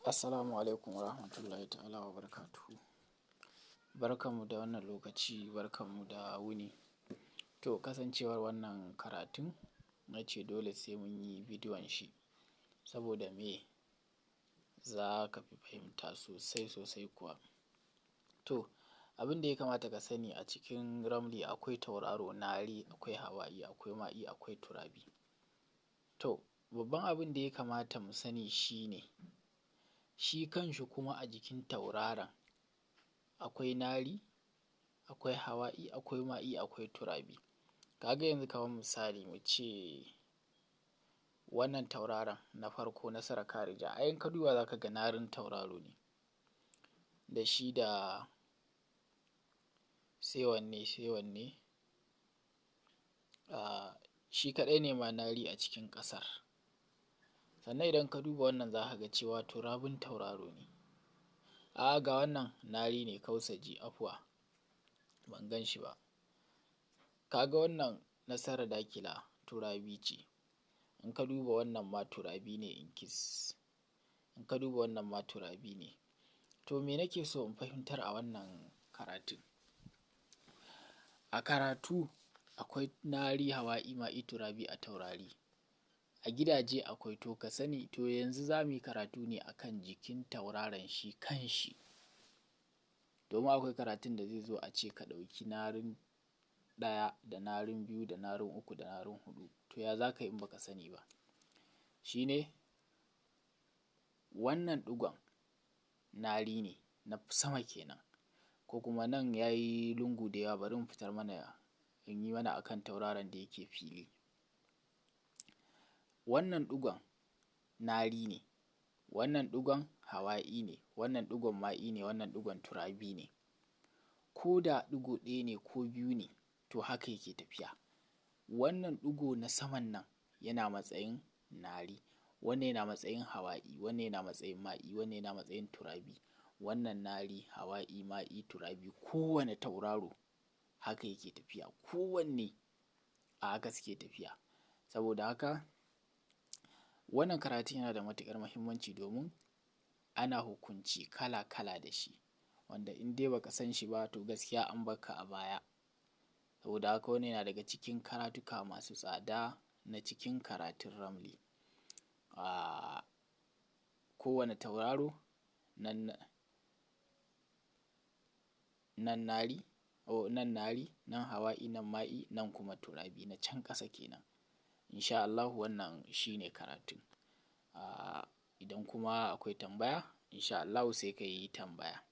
Assalamu alaikum wa rahmatullahi ta'ala wa barakatuhu. Barkanmu da wannan lokaci, barkanmu da wuni. To, kasancewar wannan karatun na ce dole sai mun yi bidiyon shi, saboda me za ka fi fahimta sosai kuwa. To, abin da ya kamata ka sani a cikin Ramli akwai tauraro, nari, akwai hawa'i, akwai ma'i, akwai turabi. To, babban abin da ya kamata mu sani shi ne, shi kanshi kuma a jikin tauraron akwai nari, akwai hawa'i, akwai ma'i, akwai turabi. Kaga yanzu kamar misali mu ce wannan tauraron na farko na Sarakarija, a in ka duba za ka ga narin tauraro ne, da shi da sai wanne shi kaɗai ne ma nari a cikin ƙasar. Sannan idan ka duba wannan za ka ga cewa turabin tauraro ne. Ga wannan nari ne, kausaji, afuwa, ban gan shi ba. Kaga wannan nasarar dakila turabi ce. In ka duba wannan ma turabi ne, inkis. In ka duba wannan ma turabi ne. To me nake so in fahimtar a wannan karatun? A karatu akwai nari, hawa'i, ma'i, turabi a taurari. A gidaje akwai, to ka sani. To yanzu za mu yi karatu ne akan jikin tauraron shi kanshi. Domin akwai karatun da zai zo a ce ka ɗauki narin ɗaya da narin biyu da narin uku da narin huɗu. To ya za ka yi in baka sani ba? Shi ne wannan ɗigon nari ne na sama kenan, ko kuma nan ya yi lungu da yawa, bari in fitar mana in yi mana akan tauraron da yake fili. Wannan ɗigon nari ne, wannan ɗigon hawa'i ne, wannan ɗigon ma'i ne, wannan ɗigon turabi ne. Ko da ɗigo ɗaya ne ko biyu ne, to haka yake tafiya. Wannan ɗigo na saman nan yana matsayin nari, wannan yana matsayin hawa'i, wannan yana matsayin ma'i, wannan yana matsayin turabi. Wannan nari, hawa'i, ma'i, turabi, kowane tauraro haka yake tafiya, kowanne a haka suke tafiya. Saboda haka wannan karatun yana da matuƙar muhimmanci, domin ana hukunci kala-kala da shi, wanda in dai baka san shi ba to gaskiya an barka a baya. Saboda haka wannan yana daga cikin karatuka masu tsada na cikin karatun Ramli. Kowane tauraro nan nari, nan hawa'i, nan ma'i, nan kuma turabi, na can ƙasa kenan. Insha Allahu wannan shi ne karatun. Idan kuma akwai tambaya, insha Allahu sai ka yi tambaya.